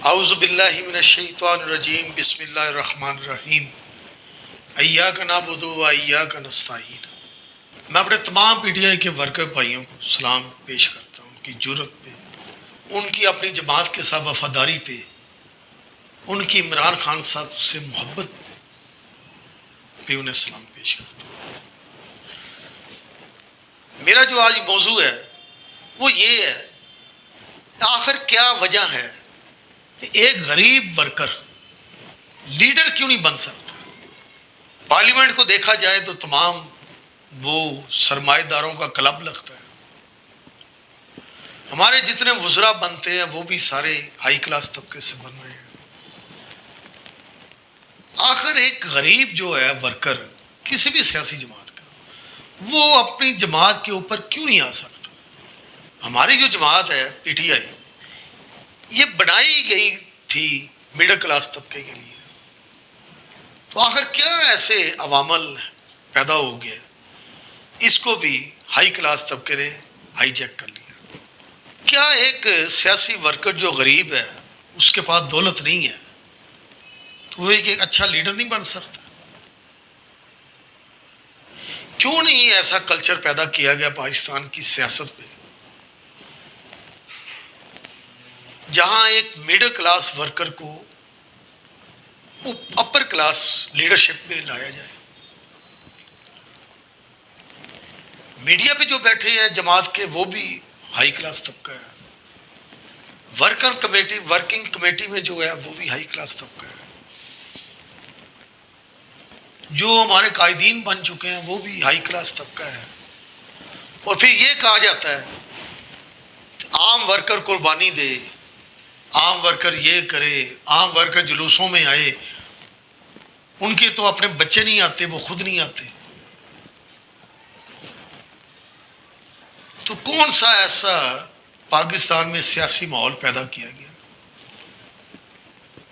اعوذ باللہ من الشیطان الرجیم بسم اللہ الرحمن الرحیم ایاک نعبد و ایاک نستعین۔ میں اپنے تمام پی ٹی آئی کے ورکر بھائیوں کو سلام پیش کرتا ہوں، ان کی جرت پہ، ان کی اپنی جماعت کے ساتھ وفاداری پہ، ان کی عمران خان صاحب سے محبت پہ انہیں سلام پیش کرتا ہوں۔ میرا جو آج موضوع ہے وہ یہ ہے، آخر کیا وجہ ہے کہ ایک غریب ورکر لیڈر کیوں نہیں بن سکتا؟ پارلیمنٹ کو دیکھا جائے تو تمام وہ سرمایہ داروں کا کلب لگتا ہے، ہمارے جتنے وزراء بنتے ہیں وہ بھی سارے ہائی کلاس طبقے سے بن رہے ہیں۔ آخر ایک غریب جو ہے ورکر کسی بھی سیاسی جماعت کا، وہ اپنی جماعت کے اوپر کیوں نہیں آ سکتا؟ ہماری جو جماعت ہے پی ٹی آئی، یہ بنائی گئی تھی مڈل کلاس طبقے کے لیے، تو آخر کیا ایسے عوامل پیدا ہو گئے اس کو بھی ہائی کلاس طبقے نے ہائی جیک کر لیا؟ کیا ایک سیاسی ورکر جو غریب ہے، اس کے پاس دولت نہیں ہے، تو وہ ایک اچھا لیڈر نہیں بن سکتا؟ کیوں نہیں ایسا کلچر پیدا کیا گیا پاکستان کی سیاست پہ، جہاں ایک مڈل کلاس ورکر کو اپر کلاس لیڈرشپ میں لایا جائے؟ میڈیا پہ جو بیٹھے ہیں جماعت کے وہ بھی ہائی کلاس طبقہ ہے، ورکنگ کمیٹی میں جو ہے وہ بھی ہائی کلاس طبقہ ہے، جو ہمارے قائدین بن چکے ہیں وہ بھی ہائی کلاس طبقہ ہے، اور پھر یہ کہا جاتا ہے عام ورکر قربانی دے، عام ورکر یہ کرے، عام ورکر جلوسوں میں آئے، ان کے تو اپنے بچے نہیں آتے، وہ خود نہیں آتے۔ تو کون سا ایسا پاکستان میں سیاسی ماحول پیدا کیا گیا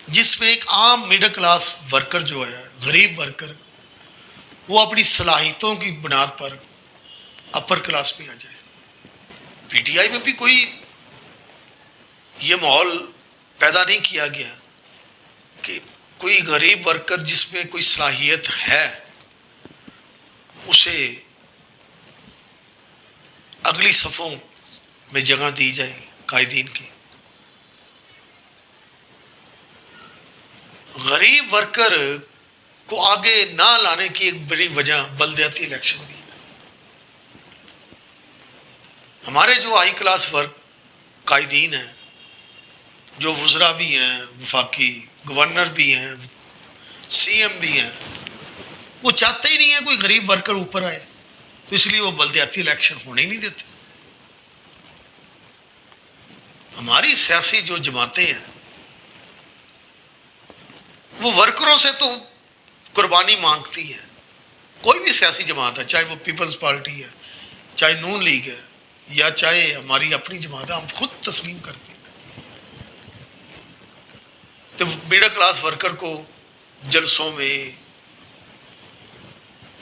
جس میں ایک عام مڈل کلاس ورکر جو ہے، غریب ورکر، وہ اپنی صلاحیتوں کی بنیاد پر اپر کلاس میں آ جائے؟ پی ٹی آئی میں بھی کوئی یہ ماحول پیدا نہیں کیا گیا کہ کوئی غریب ورکر جس میں کوئی صلاحیت ہے اسے اگلی صفوں میں جگہ دی جائے قائدین کی۔ غریب ورکر کو آگے نہ لانے کی ایک بڑی وجہ بلدیاتی الیکشن بھی ہے۔ ہمارے جو ہائی کلاس قائدین ہیں، جو وزراء بھی ہیں، وفاقی گورنر بھی ہیں، سی ایم بھی ہیں، وہ چاہتے ہی نہیں ہیں کوئی غریب ورکر اوپر آئے، تو اس لیے وہ بلدیاتی الیکشن ہونے ہی نہیں دیتے۔ ہماری سیاسی جو جماعتیں ہیں وہ ورکروں سے تو قربانی مانگتی ہیں، کوئی بھی سیاسی جماعت ہے، چاہے وہ پیپلز پارٹی ہے، چاہے نون لیگ ہے، یا چاہے ہماری اپنی جماعت ہے، ہم خود تسلیم کرتے ہیں۔ تو مڈل کلاس ورکر کو جلسوں میں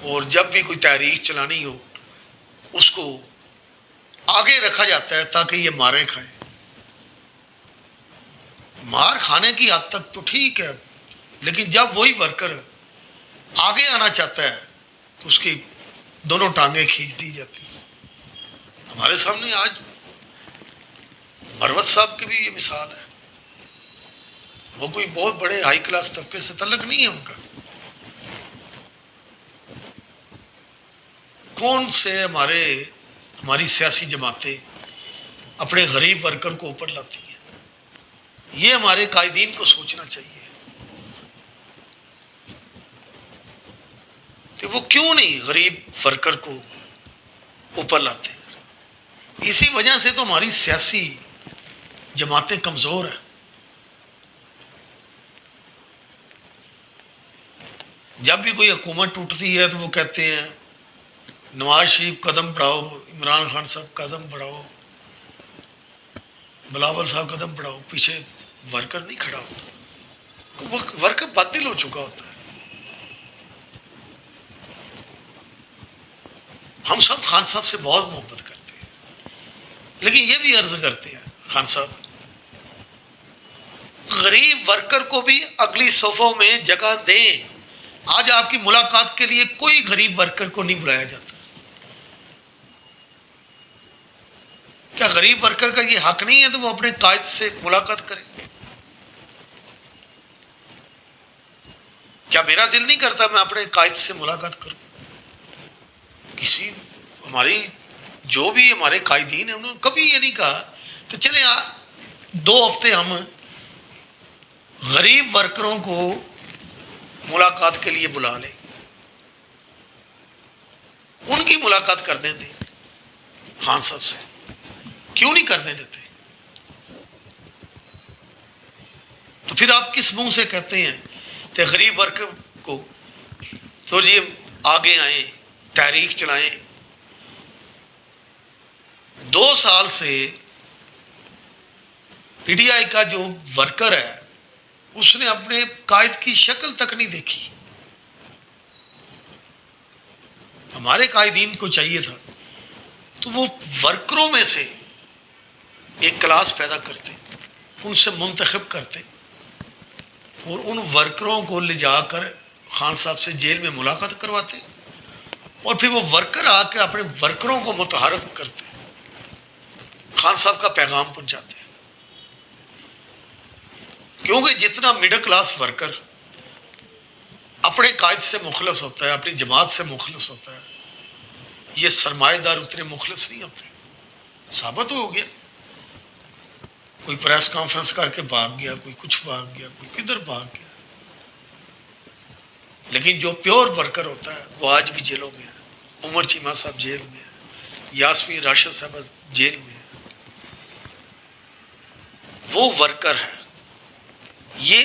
اور جب بھی کوئی تحریک چلانی ہو اس کو آگے رکھا جاتا ہے تاکہ یہ مارے کھائیں۔ مار کھانے کی حد تک تو ٹھیک ہے، لیکن جب وہی ورکر آگے آنا چاہتا ہے تو اس کی دونوں ٹانگیں کھینچ دی جاتی ہیں۔ ہمارے سامنے آج مروت صاحب کی بھی یہ مثال ہے، وہ کوئی بہت بڑے ہائی کلاس طبقے سے تعلق نہیں ہے ان کا۔ کون سے ہماری سیاسی جماعتیں اپنے غریب ورکر کو اوپر لاتی ہیں؟ یہ ہمارے قائدین کو سوچنا چاہیے کہ وہ کیوں نہیں غریب ورکر کو اوپر لاتے ہیں۔ اسی وجہ سے تو ہماری سیاسی جماعتیں کمزور ہیں۔ جب بھی کوئی حکومت ٹوٹتی ہے تو وہ کہتے ہیں نواز شریف قدم بڑھاؤ، عمران خان صاحب قدم بڑھاؤ، بلاول صاحب قدم بڑھاؤ، پیچھے ورکر نہیں کھڑا ہوتا، ورکر باطل ہو چکا ہوتا ہے۔ ہم سب خان صاحب سے بہت محبت کرتے ہیں، لیکن یہ بھی عرض کرتے ہیں خان صاحب غریب ورکر کو بھی اگلی صفوں میں جگہ دیں. آج آپ کی ملاقات کے لیے کوئی غریب ورکر کو نہیں بلایا جاتا. کیا غریب ورکر کا یہ حق نہیں ہے تو وہ اپنے قائد سے ملاقات کرے؟ کیا میرا دل نہیں کرتا میں اپنے قائد سے ملاقات کروں؟ کسی ہماری جو بھی ہمارے قائدین ہیں انہوں نے کبھی یہ نہیں کہا تو چلے 2 ہفتے ہم غریب ورکروں کو ملاقات کے لیے بلا لیں، ان کی ملاقات کر دیں تھے خان صاحب سے. کیوں نہیں کرنے دیتے؟ تو پھر آپ کس منہ سے کہتے ہیں کہ غریب ورکر کو تو یہ آگے آئیں، تحریک چلائیں؟ 2 سال سے پی ٹی آئی کا جو ورکر ہے اس نے اپنے قائد کی شکل تک نہیں دیکھی. ہمارے قائدین کو چاہیے تھا تو وہ ورکروں میں سے ایک کلاس پیدا کرتے، ان سے منتخب کرتے اور ان ورکروں کو لے جا کر خان صاحب سے جیل میں ملاقات کرواتے اور پھر وہ ورکر آ کے اپنے ورکروں کو متعارف کرتے، خان صاحب کا پیغام پہنچاتے. کیونکہ جتنا مڈل کلاس ورکر اپنے قائد سے مخلص ہوتا ہے، اپنی جماعت سے مخلص ہوتا ہے، یہ سرمایہ دار اتنے مخلص نہیں ہوتے. ثابت ہو گیا، کوئی پریس کانفرنس کر کے بھاگ گیا، کوئی کچھ بھاگ گیا، کوئی کدھر بھاگ گیا. لیکن جو پیور ورکر ہوتا ہے وہ آج بھی جیلوں میں ہے. عمر چیمہ صاحب جیل میں ہے، یاسمین راشد صاحب جیل میں ہے. وہ ورکر ہے. یہ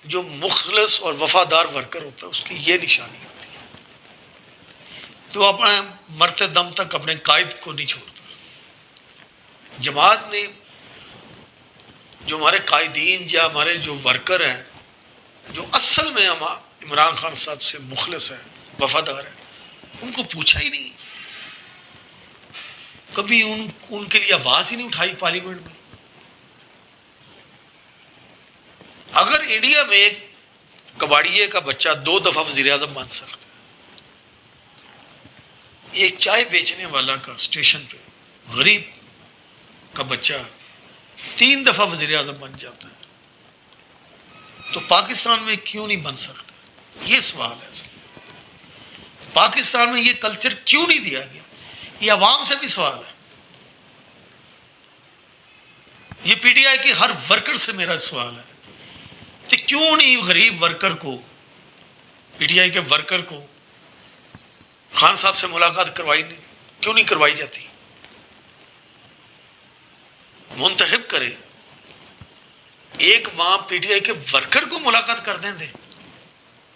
جو مخلص اور وفادار ورکر ہوتا ہے اس کی یہ نشانی ہوتی ہے. تو اپنے مرتے دم تک اپنے قائد کو نہیں چھوڑتا. جماعت نے جو ہمارے قائدین یا ہمارے جو ورکر ہیں جو اصل میں عمران خان صاحب سے مخلص ہیں، وفادار ہیں، ان کو پوچھا ہی نہیں. کبھی ان کے لیے آواز ہی نہیں اٹھائی پارلیمنٹ میں. اگر انڈیا میں ایک کباڑیے کا بچہ 2 دفعہ وزیر اعظم بن سکتا ہے، ایک چائے بیچنے والا کا اسٹیشن پہ غریب کا بچہ 3 دفعہ وزیر اعظم بن جاتا ہے، تو پاکستان میں کیوں نہیں بن سکتا؟ یہ سوال ہے. پاکستان میں یہ کلچر کیوں نہیں دیا گیا؟ یہ عوام سے بھی سوال ہے. یہ پی ٹی آئی کے ہر ورکر سے میرا سوال ہے کہ کیوں نہیں غریب ورکر کو، پی ٹی آئی کے ورکر کو خان صاحب سے ملاقات کیوں نہیں کروائی جاتی؟ منتخب کرے. ایک ماہ پی ٹی آئی کے ورکر کو ملاقات کر دیں.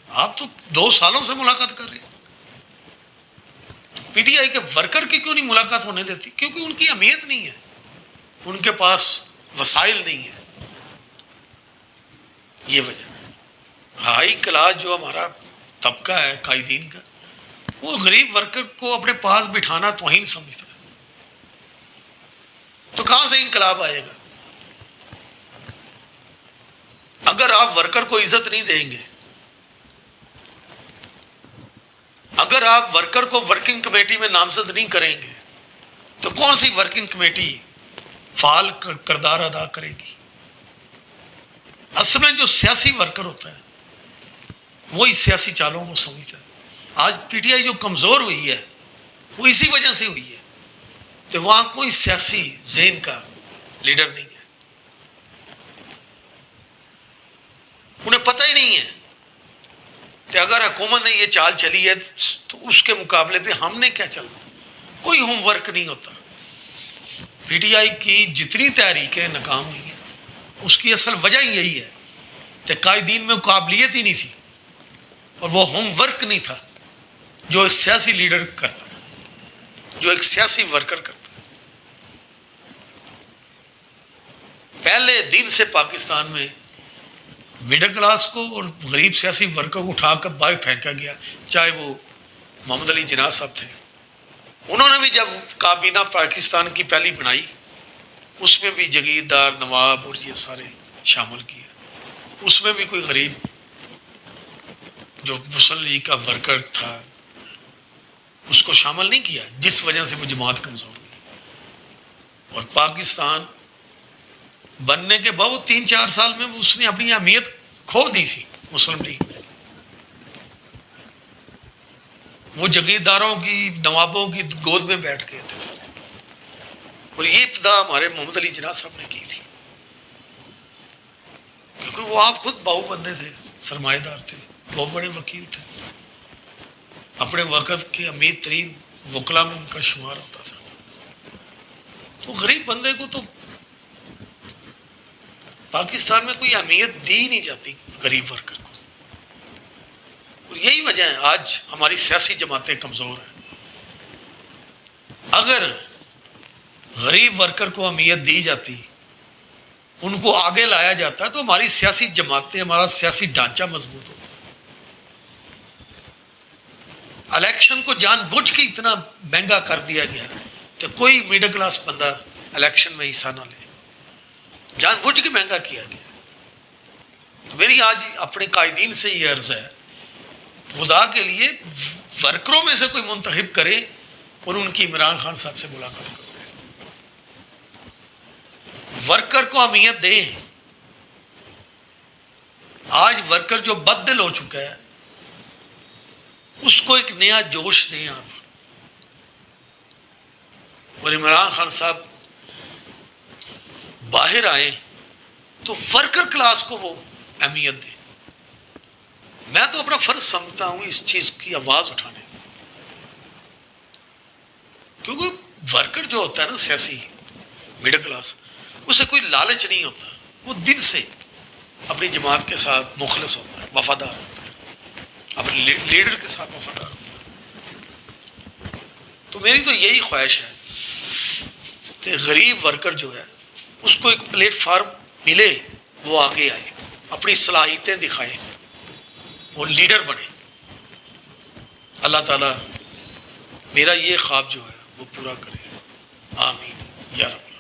آپ تو 2 سالوں سے ملاقات کر رہے ہیں. پی ٹی آئی کے ورکر کی کیوں نہیں ملاقات ہونے دیتی؟ کیونکہ ان کی اہمیت نہیں ہے، ان کے پاس وسائل نہیں ہے. یہ وجہ ہے. ہائی کلاس جو ہمارا طبقہ ہے قائدین کا، وہ غریب ورکر کو اپنے پاس بٹھانا توہین سمجھتا ہے. تو کہاں سے انقلاب آئے گا؟ اگر آپ ورکر کو عزت نہیں دیں گے، اگر آپ ورکر کو ورکنگ کمیٹی میں نامزد نہیں کریں گے، تو کون سی ورکنگ کمیٹی فعال کردار ادا کرے گی؟ اصل میں جو سیاسی ورکر ہوتا ہے وہی سیاسی چالوں کو سمجھتا ہے. آج پی ٹی آئی جو کمزور ہوئی ہے وہ اسی وجہ سے ہوئی ہے کہ وہاں کوئی سیاسی ذہن کا لیڈر نہیں ہے. انہیں پتہ ہی نہیں ہے کہ اگر حکومت نے یہ چال چلی ہے تو اس کے مقابلے پہ ہم نے کیا چلنا. کوئی ہوم ورک نہیں ہوتا. پی ٹی آئی کی جتنی تحریکیں ناکام ہوئی ہیں اس کی اصل وجہ یہی ہے کہ قائدین میں قابلیت ہی نہیں تھی اور وہ ہوم ورک نہیں تھا جو ایک سیاسی لیڈر کرتا ہے، جو ایک سیاسی ورکر کرتا ہے. پہلے دن سے پاکستان میں مڈل کلاس کو اور غریب سیاسی ورکر کو اٹھا کر باہر پھینکا گیا. چاہے وہ محمد علی جناح صاحب تھے، انہوں نے بھی جب کابینہ پاکستان کی پہلی بنائی اس میں بھی جگیردار، نواب اور یہ سارے شامل کیے. اس میں بھی کوئی غریب جو مسلم لیگ کا ورکر تھا اس کو شامل نہیں کیا، جس وجہ سے وہ جماعت کمزور ہوئی۔ اور پاکستان بننے کے بعد 3-4 سال میں اس نے اپنی اہمیت کھو دی تھی مسلم لیگ میں۔ وہ جگیرداروں کی، نوابوں کی گود میں بیٹھ گئے تھے سارے، اور یہ ابتدا ہمارے محمد علی جناح صاحب نے کی تھی، کیونکہ وہ آپ خود باہو بندے تھے، سرمایہ دار تھے، بہت بڑے وکیل تھے، اپنے وقت کے امیر ترین وکلا میں ان کا شمار ہوتا تھا۔ تو غریب بندے کو تو پاکستان میں کوئی اہمیت دی نہیں جاتی، غریب ورکر کو، اور یہی وجہ ہے آج ہماری سیاسی جماعتیں کمزور ہیں۔ اگر غریب ورکر کو اہمیت دی جاتی، ان کو آگے لایا جاتا، تو ہماری سیاسی جماعتیں، ہمارا سیاسی ڈھانچہ مضبوط ہوتا۔ الیکشن کو جان بوجھ کے اتنا مہنگا کر دیا گیا کہ کوئی میڈل کلاس بندہ الیکشن میں حصہ نہ لے، جان بوجھ کے مہنگا کیا گیا۔ تو میری آج اپنے قائدین سے یہ عرض ہے، خدا کے لیے ورکروں میں سے کوئی منتخب کرے اور ان کی عمران خان صاحب سے ملاقات کرو، ورکر کو اہمیت دیں۔ آج ورکر جو بددل ہو چکا ہے اس کو ایک نیا جوش دیں آپ، اور عمران خان صاحب باہر آئیں تو ورکر کلاس کو وہ اہمیت دیں۔ میں تو اپنا فرض سمجھتا ہوں اس چیز کی آواز اٹھانے کو، کیونکہ ورکر جو ہوتا ہے نا، سیاسی میڈل کلاس، اسے کوئی لالچ نہیں ہوتا، وہ دل سے اپنی جماعت کے ساتھ مخلص ہوتا ہے، وفادار ہوتا ہے، اپنے لیڈر کے ساتھ وفادار ہوتا ہے۔ تو میری تو یہی خواہش ہے کہ غریب ورکر جو ہے اس کو ایک پلیٹ فارم ملے، وہ آگے آئے، اپنی صلاحیتیں دکھائے، وہ لیڈر بنے۔ اللہ تعالیٰ میرا یہ خواب جو ہے وہ پورا کرے، آمین یا رب۔